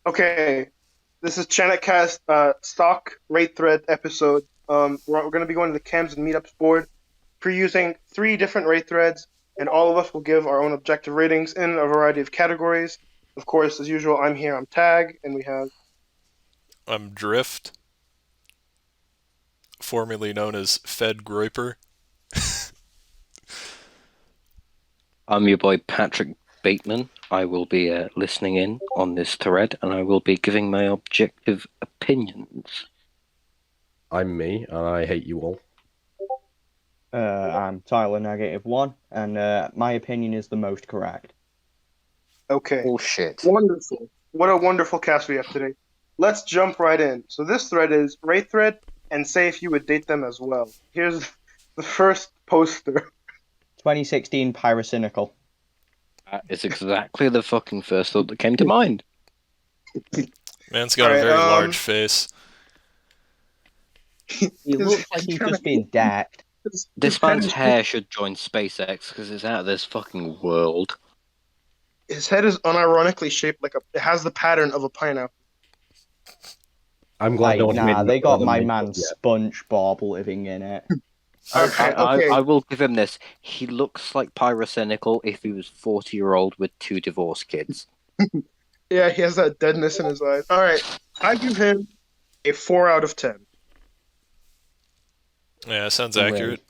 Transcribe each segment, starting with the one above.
Okay, this is Channitcast stock rate thread episode. We're going to be going to the Chems and Meetups board for using three different rate threads, and all of us will give our own objective ratings in a variety of categories. Of course, as usual, I'm here, I'm Tag, and we have. I'm Drift, formerly known as Fed Groiper. I'm your boy Patrick Bateman. I will be listening in on this thread and I will be giving my objective opinions. I'm me, and I hate you all. I'm Tyler -1, and my opinion is the most correct. Okay, Bullshit. wonderful. What a wonderful cast we have today. Let's jump right in. So this thread is rate thread, and say if you would date them as well. Here's the first poster. 2016 Pyrocynical. That is exactly the fucking first thought that came to mind. Man's got a Alright, very large face. He looks like he's just been dacked. This man's hair should join SpaceX because it's out of this fucking world. His head is unironically shaped like it has the pattern of a pineapple. I'm glad no one's made They got my another man makeup yet. SpongeBob living in it. Okay. I will give him this. He looks like Pyrocynical if he was 40-year-old with 2 divorced kids. Yeah, he has that deadness in his eyes. All right, I give him a 4 out of 10. Yeah, sounds accurate.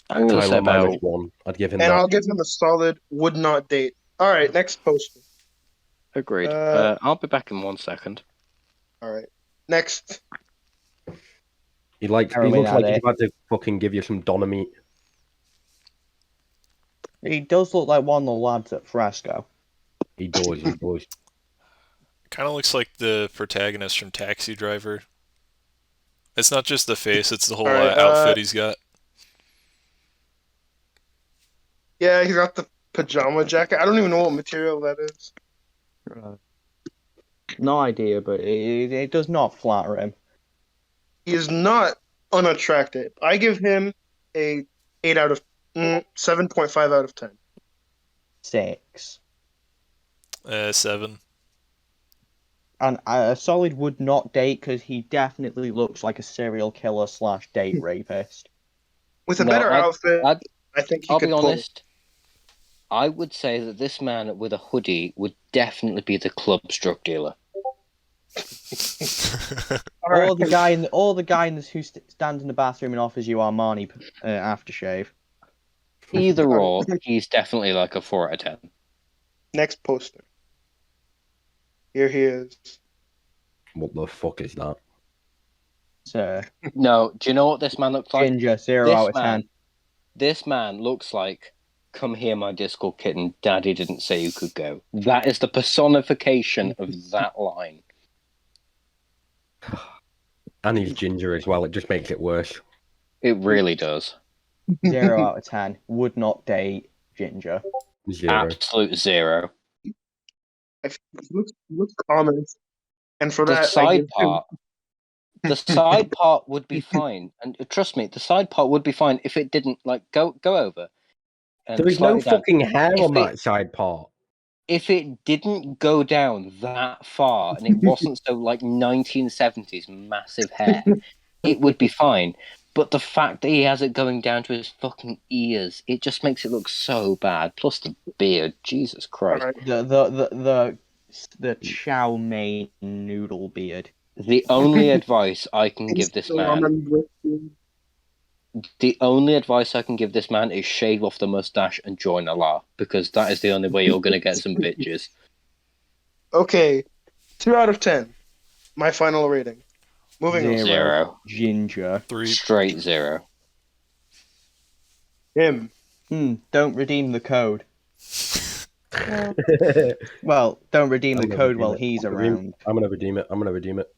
I'm going to say Tyler about... -1. I'd give him And that. I'll give him a solid would not date. All right, next poster. Agreed. I'll be back in 1 second. All right, next. He looks Heroin like he's addict. about to fucking give you some doner meat. He does look like one of the lads at Fresco. He does. Kind of looks like the protagonist from Taxi Driver. It's not just the face, it's the whole Alright, outfit he's got. Yeah, he's got the pajama jacket. I don't even know what material that is. No idea, but it does not flatter him. He is not unattractive. I give him a 7.5 out of 10. 6. 7. And a solid would not date because he definitely looks like a serial killer / date rapist. With a No, better outfit, I think he I'll could be pull. honest. I would say that this man with a hoodie would definitely be the club's drug dealer. Or the guy in this who stands in the bathroom and offers you Armani aftershave. Either or, he's definitely like a 4 out of 10. Next poster. Here he is. What the fuck is that? So No, do you know what this man looks like? Ginger, 0 This out of man- 10. This man looks like, come here, my disco kitten, daddy didn't say you could go. That is the personification of that line. And he's ginger as well. It just makes it worse. It really does. 0 out of 10. Would not date Ginger. 0. Absolute 0. He looks common. And for The that, I side give him part, the side part would be fine, and trust me, the side part would be fine if it didn't go over. And There is no slightly down. fucking hair If on it- that side part. If it didn't go down that far and it wasn't so like 1970s massive hair, it would be fine. But the fact that he has it going down to his fucking ears, it just makes it look so bad. Plus the beard, Jesus Christ. Alright. The chow mein noodle beard. The only advice I can give this man, is shave off the mustache and join Allah, because that is the only way you're gonna get some bitches. Okay, 2 out of 10. My final rating. Moving on. 0. Ginger. 3. Straight 0. Him. Don't redeem the code. Well, don't redeem the code while he's around. I'm gonna redeem it.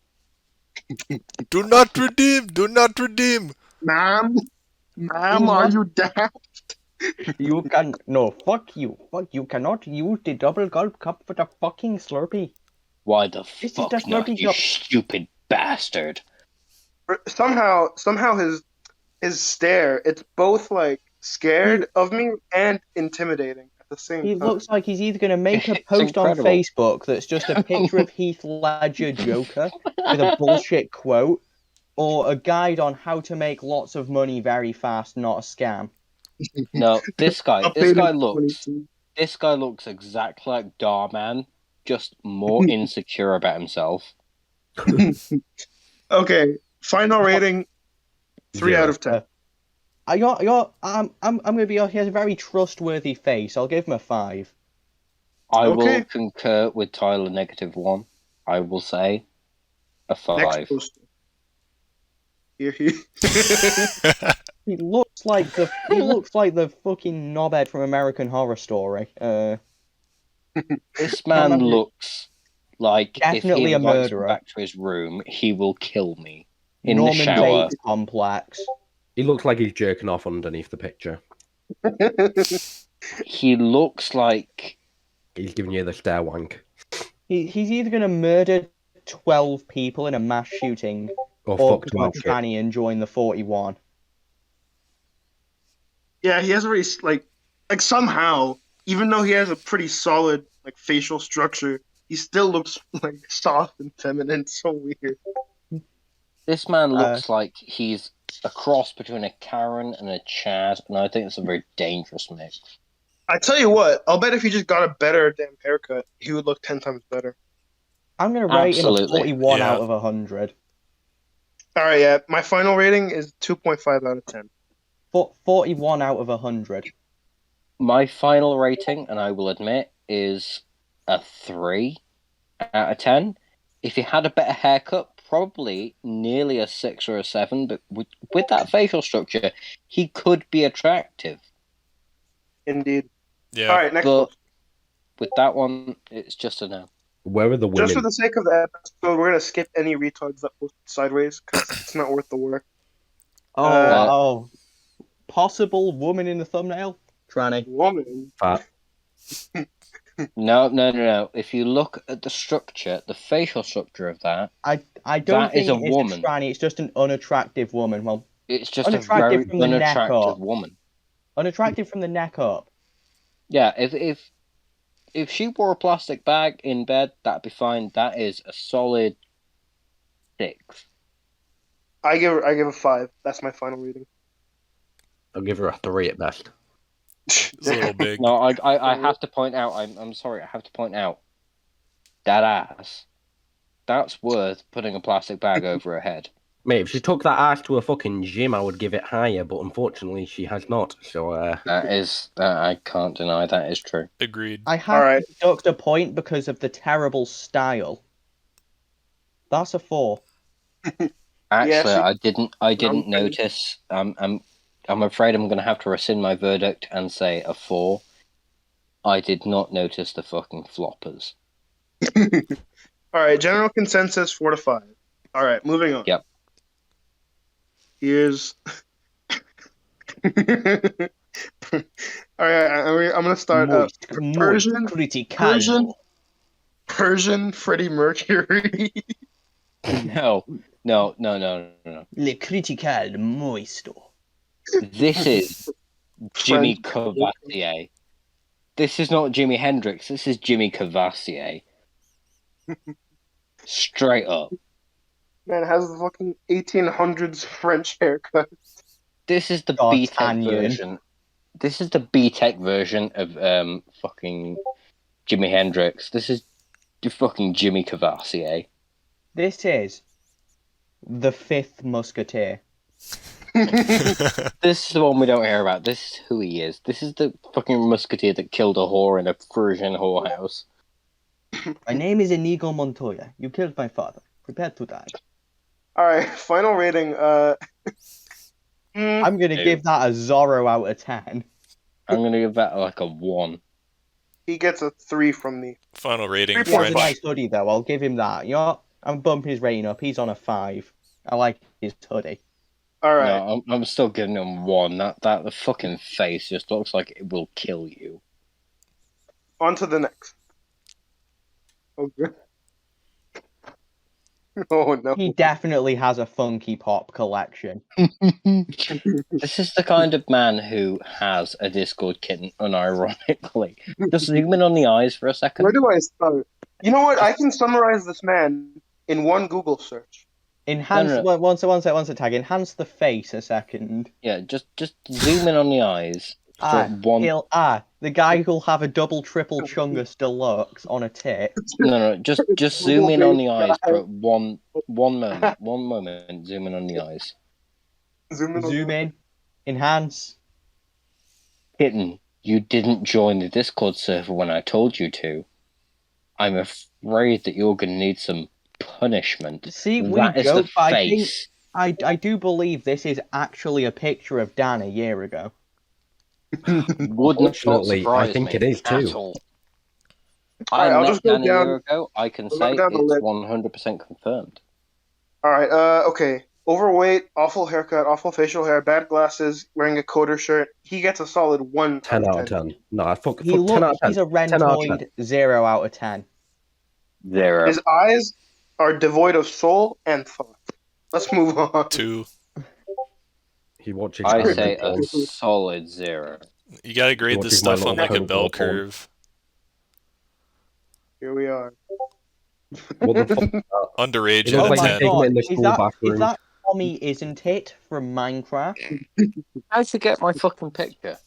Do not redeem! Do not redeem! Ma'am, are you daft? You can fuck you. You cannot use the double gulp cup for the fucking Slurpee. Why the This is fuck the not, Slurpee you cup. stupid bastard? Somehow his stare, it's both like scared of me and intimidating at the same He time. looks like he's either going to make a It's post on incredible. Facebook that's just a picture of Heath Ledger Joker with a bullshit quote, or a guide on how to make lots of money very fast, not a scam. No, this guy Updated looks 22. exactly like Darman, just more insecure about himself. Okay, final rating 3 out of 10. I'm gonna be honest. He has a very trustworthy face. I'll give him a 5. I Okay. will concur with Tyler -1. I will say a 5. Next poster. Here he. He looks like the fucking knobhead from American Horror Story. This man remember- looks like if Definitely he a invites me murderer. back to his room, he will kill me in Norman the shower. Bates complex. He looks like he's jerking off underneath the picture. He looks like He's giving you the stare wank. He's either gonna murder 12 people in a mass shooting, Or or fuck become 12 a kids. tranny and join the 41. Yeah, he has a very like somehow, even though he has a pretty solid like facial structure, he still looks like soft and feminine. So weird. this man looks like he's a cross between a Karen and a Chad, and I think it's a very dangerous mix. I tell you what, I'll bet if he just got a better damn haircut, he would look 10 times better. I'm gonna rate him a Absolutely. 41 Yeah. out of 100. All right, yeah, my final rating is 2.5 out of 10. 41 out of 100. My final rating, and I will admit, is a 3 out of 10. If he had a better haircut, probably nearly a 6 or a 7, but with that facial structure, he could be attractive. Indeed. Yeah. All right, next But poster. with that one, it's just a no. Where are the Just for women? the sake of the episode, we're gonna skip any retards that posted sideways because it's not worth the work. Oh, possible woman in the thumbnail? Tranny. Woman. Fat. No. If you look at the structure, the facial structure of that, I don't That think is a it's woman. a tranny, it's just an unattractive woman. Well, it's just a Unattractive very from the neck unattractive up. woman. unattractive from the neck up. Yeah, if she wore a plastic bag in bed, that'd be fine. That is a solid 6. I give a 5. That's my final rating. I'll give her a 3 at best. It's a little big. No, I have to point out. I'm sorry. I have to point out that ass. That's worth putting a plastic bag over her head. Mate, if she took that ass to a fucking gym, I would give it higher, but unfortunately she has not. So, I can't deny that is true. Agreed. I have Alright. to deduct a point because of the terrible style. That's a 4. Actually, she- I didn't I'm- notice. I'm afraid I'm going to have to rescind my verdict and say a 4. I did not notice the fucking floppers. All right, general consensus 4 to 5. All right, moving on. Yep. Here's. All right, I'm gonna start. Persian- critical. Persian Freddie Mercury. No. Le critical moisto. This is Jimmy French- Cavassier. This is not Jimi Hendrix. This is Jimmy Cavassier. Straight up. Man has the fucking 1800s French haircut. This is the B-Tech D'Artagnan. version. This is the B-Tech version of fucking Jimi Hendrix. This is the fucking Jimmy Cavassier. This is the 5th Musketeer. This is the one we don't hear about. This is who he is. This is the fucking musketeer that killed a whore in a Frisian whorehouse. My name is Inigo Montoya. You killed my father. Prepare to die. All right, final rating. I'm gonna Ew. give that a Zorro out of 10. I'm gonna give that like a 1. He gets a 3 from me. Final rating. Three He has points. a French. nice hoodie though. I'll give him that. You know, I'm bumping his rating up. He's on a 5. I like his hoodie. All right, No, I'm still giving him 1. That the fucking face just looks like it will kill you. on to the next. Okay. Oh no. He definitely has a Funky Pop collection. This is the kind of man who has a Discord kitten, unironically. Just zoom in on the eyes for a Where second. do I start? You know what? I can summarize this man in one Google search. Enhance. No. One sec, tag. Enhance the face a second. Yeah, just zoom in on the eyes for one. The guy who'll have a double triple chungus deluxe on a tit. No, just zoom in on the eyes for one moment. One moment. Zoom in on the eyes. Zoom in. Enhance. Kitten, you didn't join the Discord server when I told you to. I'm afraid that you're gonna need some punishment. See, we That is joke, the but I think face. I do believe this is actually a picture of Dan a year ago. Would not Unfortunately, surprise I think me it is at too. all. Alright, I I'll met just go Dan a down- year ago. I can I'll go say down the it's list. 100% confirmed. All right. Okay. Overweight, awful haircut, awful facial hair, bad glasses, wearing a coder shirt. He gets a solid 1 10 out out of of 10. 10. No, fuck, He 10 out of 10. he's a 10 out of 10. rentoid 0 out of 10. 0. His eyes are devoid of soul and thought. Let's move on. 2. He watches I anime say a porn. solid 0. You gotta grade What this is my stuff on little like a code bell for porn? curve. Here we are. What the fuck is that? Underage It out looks of like my he's 10. taking it in the is school that bathroom. Tommy Isn't It from Minecraft? How'd you get my fucking picture?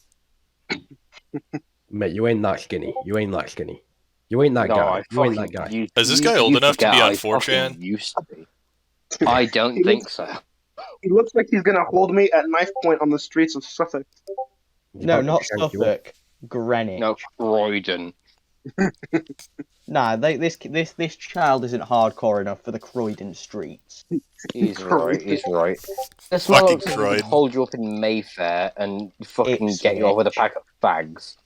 Mate, you ain't that skinny. You ain't that skinny. You ain't that No, guy. I You ain't that fucking guy. Is this guy old you enough to be forget on I 4chan? fucking used to be. I don't He think looks- so. He looks like he's gonna hold me at knife point on the streets of Suffolk. He's No, about to not shank you up. Suffolk. Greenwich. No, Croydon. Nah, this child isn't hardcore enough for the Croydon streets. He's right, he's right. This Fucking man looks like he Croydon. could hold you up in Mayfair and fucking get you Ipswich. off with a pack of fags.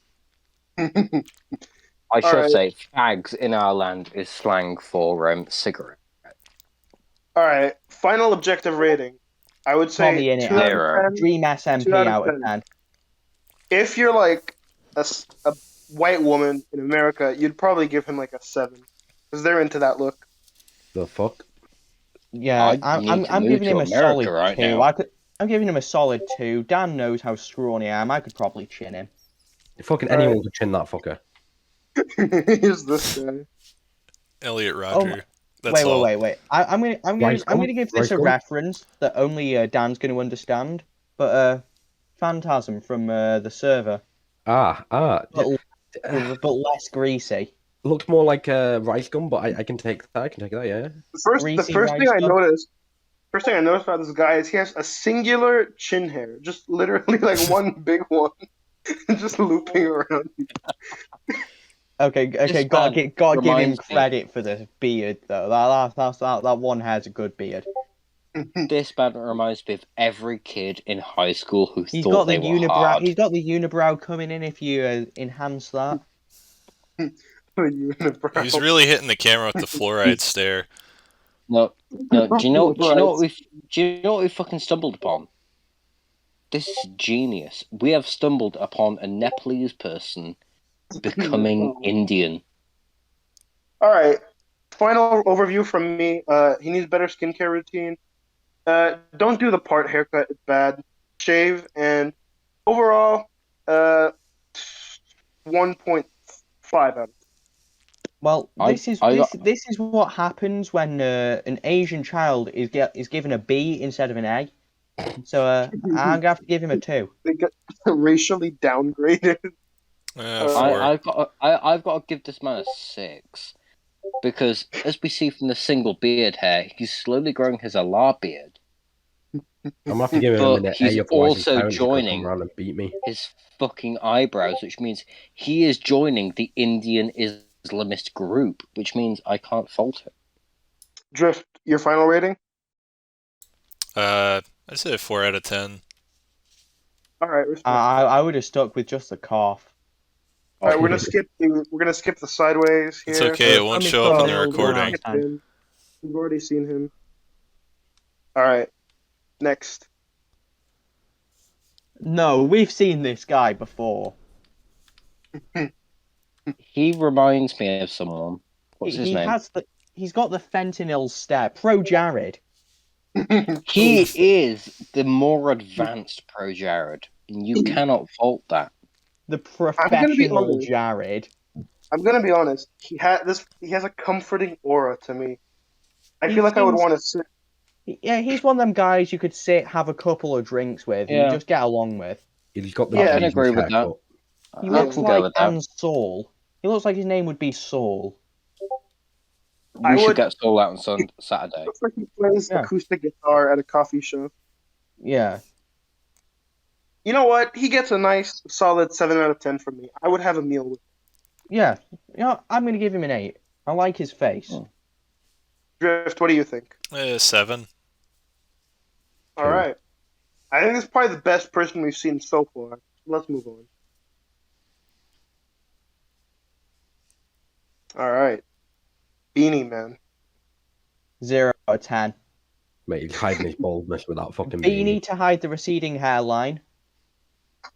I should Alright. say fags in our land is slang for cigarette. All right. Final objective rating. I would say Tommy in it. 2 out Zero. of 10. Dream 2 SMP out of out of 10. 10. If you're like a white woman in America, you'd probably give him like a 7 because they're into that look. The fuck? Yeah, I need to I'm move giving to him a America solid right 2. now. I'm giving him a solid 2. Dan knows how scrawny I am. I could probably chin him. Fucking Alright. anyone could chin that fucker. Here's this guy. Elliot Roger. my- That's all. Wait. I'm Rice gonna gum? give this Rice a gum? reference that only Dan's gonna understand. But Phantasm from the server, But but less greasy. looked more like a rice gum, but I can take that. I can take that, yeah. The Greasy first thing rice I gum. noticed. First thing I noticed about this guy is he has a singular chin hair, just literally like one big one, just looping around. Okay, This gotta man give him reminds me- credit for the beard though. That one has a good beard. This man reminds me of every kid in high school who He's thought got the they were unibrow. hard. He's got the unibrow coming in if you enhance that. He's really hitting the camera with the fluoride stare. No. Do you know what we fucking stumbled upon? This is genius. We have stumbled upon a Nepalese person becoming Indian. All right. Final overview from me. He needs better skincare routine. Don't do the part haircut. It's bad. Shave and overall, 1.5 out of Well, I- this is I this, got- this is what happens when an Asian child is given a B instead of an A. So I'm gonna have to give him a 2. They get racially downgraded. 4. I've got to give this man a 6 because, as we see from the single beard hair, he's slowly growing his alar beard. I'm gonna have to give him a But minute. he's A, otherwise his also parents are gonna joining- come round and beat me. His fucking eyebrows, which means he is joining the Indian Islamist group, which means I can't fault him. Drift, your final rating? I'd say a 4 out of 10. All right, respect. I would have stuck with just the cough. All right, we're gonna skip the sideways here. It's okay, it won't show up in the Tommy recording. Croydon. We've already seen him. All right, next. No, we've seen this guy before. He reminds me of someone. What's his he name? he's got the fentanyl stare. Pro Jared. He is the more advanced Pro Jared, and you cannot fault that. The gonna be professional honest. Jared. I'm gonna be honest. He has a comforting aura to me. I He feel like I would seems- want to sit. Yeah, he's one of them guys you could sit, have a couple of drinks with, and Yeah. you just get along with. He's got the Yeah. I can Jesus agree with that. haircut. He I looks can go like with that. Anne Saul. He looks like his name would be Saul. I We should would- get Soul out on Saturday. Looks like he plays Yeah. acoustic guitar at a coffee shop. Yeah. You know what? He gets a nice, solid 7 out of 10 from me. I would have a meal with him. Yeah. You know, I'm going to give him an 8. I like his face. Oh. Drift, what do you think? 7. All Two. right. I think it's probably the best person we've seen so far. Let's move on. All right. Beanie Man. 0 out of 10. Mate, he's hiding his baldness with that fucking Beanie to hide the receding hairline.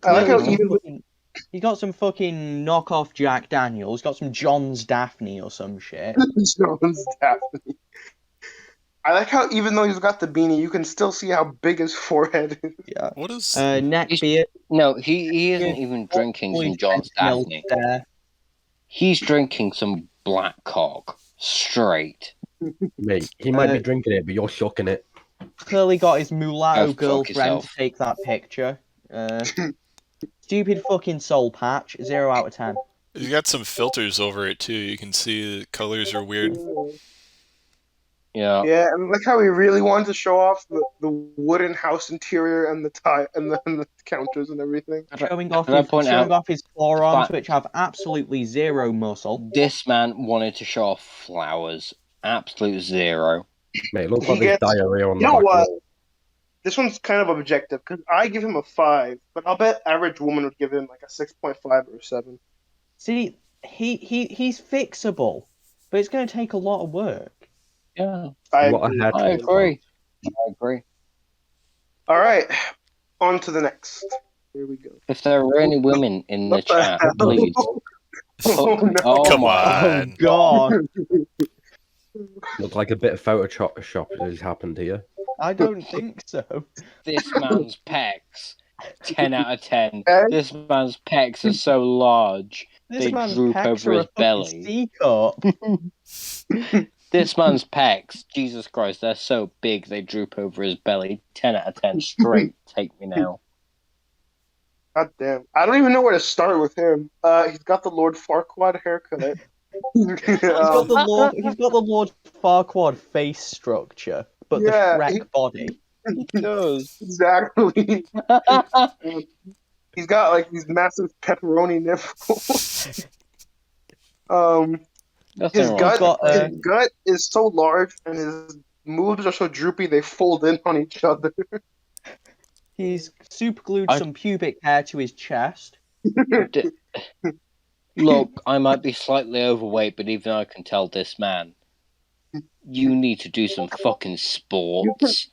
I like how Clearly even with he's got some fucking knockoff Jack Daniels. He's got some John's Daphne or some shit. Jones Daphne. I like how even though he's got the beanie, you can still see how big his forehead is. Yeah. What is? Neck He's- beard. No, he isn't Yeah. even drinking Fully some John's fentanyl Daphne. stare. He's drinking some black cock. Straight. Mate, he might Uh, be drinking it, but you're shucking it. Clearly got his mulatto Go fuck girlfriend to yourself. take that picture. Stupid fucking soul patch. 0 out of 10. He's got some filters over it too. You can see the colors are weird. Yeah. Yeah, and like how he really wanted to show off the wooden house interior and the tie and the counters and everything. Showing off Can I his, point showing out off his forearms, fact- which have absolutely zero muscle. This man wanted to show off flowers. Absolute 0. Mate, it looks He like there's gets- diarrhea on You the know back what? wall. This one's kind of objective because I give him a 5, but I'll bet average woman would give him like a 6.5 or a 7. See, he's fixable, but it's going to take a lot of work. Yeah. I What a agree. hair I transplant. agree. I agree. All right, on to the next. Here we go. If there are any women in the What the chat, hell? please. Oh, no. Oh Come my. on. Oh God, Looks like a bit of Photoshop has happened here. I don't think so. This man's pecs. 10 out of 10. Okay. This man's pecs are so large. This They man's droop pecs over are his a fucking belly. C cup. This man's pecs, Jesus Christ, they're so big they droop over his belly. 10 out of 10 straight. Take me now. God damn. I don't even know where to start with him. He's got the Lord Farquaad haircut. He's got the Lord Farquaad face structure, but Yeah, the he- Shrek body. He does. Exactly. He's got like these massive pepperoni nipples. Nothing His wrong gut, with got, that. his gut is so large, and his moves are so droopy they fold in on each other. He's super glued I- some pubic hair to his chest. Look, I might be slightly overweight, but even I can tell this man. You need to do some fucking sports.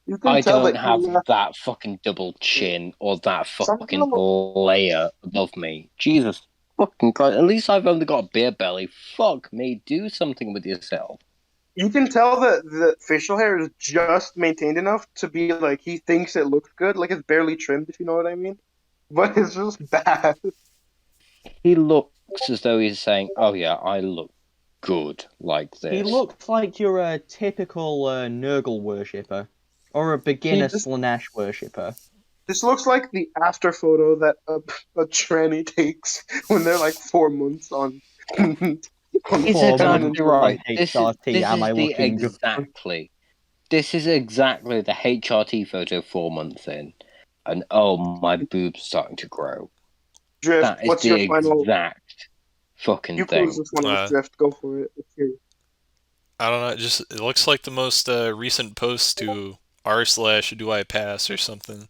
You can I tell don't that have he, that fucking double chin or that fucking Somehow- layer above me. Jesus fucking Christ. At least I've only got a beer belly. Fuck me. Do something with yourself. you can tell that the facial hair is just maintained enough to be like he thinks it looks good, like it's barely trimmed, if you know what I mean. But it's just bad. He looks as though he's saying, oh yeah, I look good like this. He looks like you're a typical Nurgle worshipper. Or a beginner just- Slanesh worshipper. This looks like the after photo that a tranny takes when they're like 4 months on. It's Poor exactly man. right. On This is, HRT, this am is I the looking good? exactly. This is exactly the HRT photo 4 months in, and oh, my boobs are starting to grow. Drift, That is what's the your final? exact fucking You thing. close this one with Drift. Go for it. Let's hear it. I don't know. It looks like the most recent post to r/do I pass or something.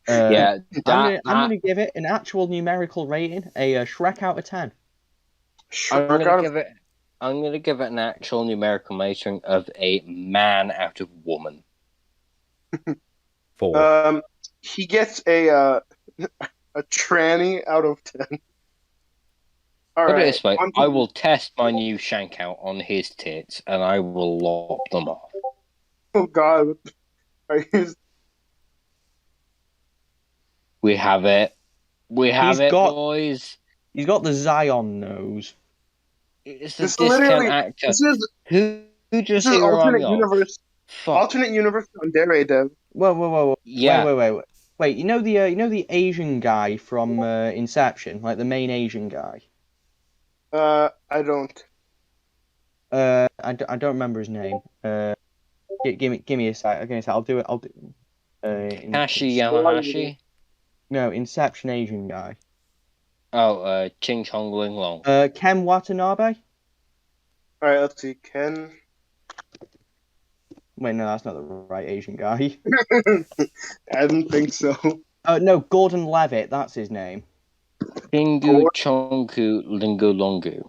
Yeah, I'm gonna give it an actual numerical rating, a Shrek out of 10. I'm Shrek out gonna of give it. I'm gonna give it an actual numerical rating of a man out of woman. 4. he gets a tranny out of 10. All Put it right. this way, on to- I will test my new shank out on his tits, and I will lop them off. Oh God. Are you- We have it. We have He's it, got- boys. He's got the Zion nose. It's a This discount literally. actor. This is Who just this is who you remind alternate me of? universe. Fuck. Alternate universe on Dare Dev. Whoa. Yeah. Wait, you know the Asian guy from Inception, like the main Asian guy. I don't. I don't remember his name. Give me a sec. Give me a sec. I'll do it. Kashi Yamanashi. No, Inception Asian guy. Oh, Ching Chong Ling Long. Ken Watanabe. All right. Let's see. Ken. Wait, no, that's not the right Asian guy. I don't think so. No, Gordon Levitt. That's his name. Kingu Chongku Lingu Longu.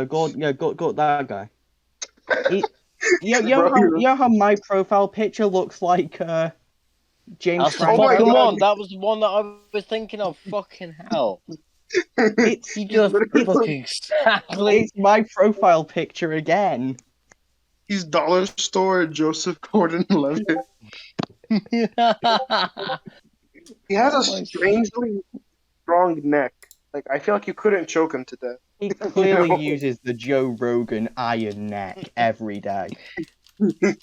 Go that guy. He, you Bro, know how my profile picture looks like James That's the Franco? fucking God. one. That was the one that I was thinking of. Fucking hell. It's You just fucking exactly. it's my profile picture again. He's dollar store Joseph Gordon-Levitt. He has a Oh my- strangely strong neck. Like I feel like you couldn't choke him to death. He clearly know? uses the Joe Rogan iron neck every day.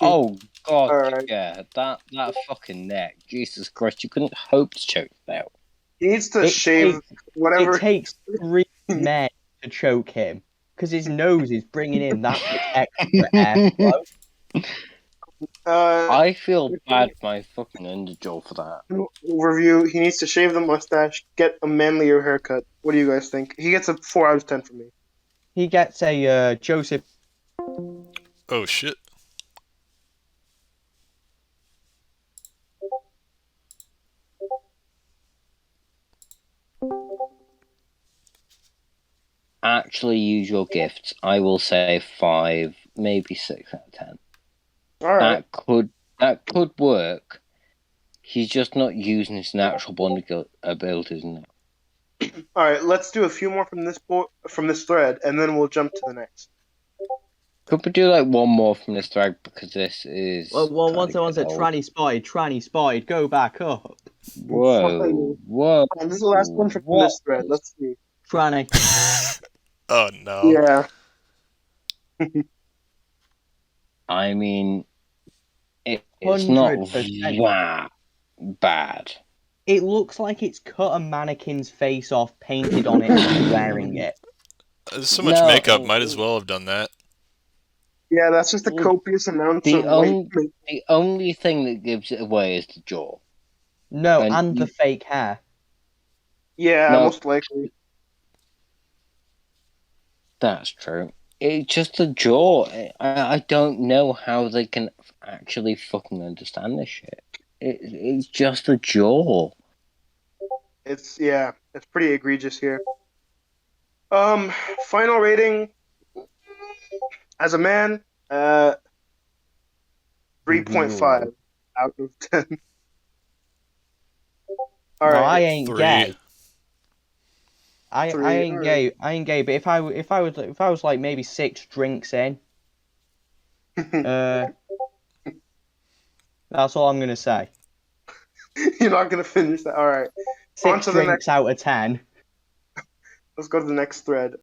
Oh god, Alright. yeah, that fucking neck. Jesus Christ, you couldn't hope to choke that out. He needs to It shave whatever. It takes 3 men to choke him because his nose is bringing in that much extra airflow. I feel bad for my fucking underjaw for that. Overview. He needs to shave the mustache, get a manlier haircut. What do you guys think? He gets a 4 out of 10 from me. He gets a Joseph. Oh shit. Actually use your gifts. I will say 5, maybe 6 out of 10. All right. That could work. He's just not using his natural bonding abilities now. All right. Let's do a few more from this thread, and then we'll jump to the next. Could we do like one more from this thread because this is. Well, once kinda I said old. tranny spotted, go back up. Whoa. And this is the last one from What? this thread. Let's see. Tranny. Oh no. Yeah. I mean, it's not 100%. that bad. It looks like it's cut a mannequin's face off, painted on it, and wearing it. There's so much No. makeup, might as well have done that. Yeah, that's just a copious amount The of white. The only thing that gives it away is the jaw. No, And and you- the fake hair. Yeah, No. most likely. That's true. It's just the jaw. I don't know how they can actually fucking understand this shit. It's just the jaw. It's pretty egregious here. Final rating. As a man, 3.5 out of 10. All No, right. I ain't 3. gay. I Three, ain't alright. gay. I ain't gay. But if I was like maybe 6 drinks in, that's all I'm gonna say. You're not gonna finish that. All right. On 6 to the drinks out of 10. Let's go to the next thread.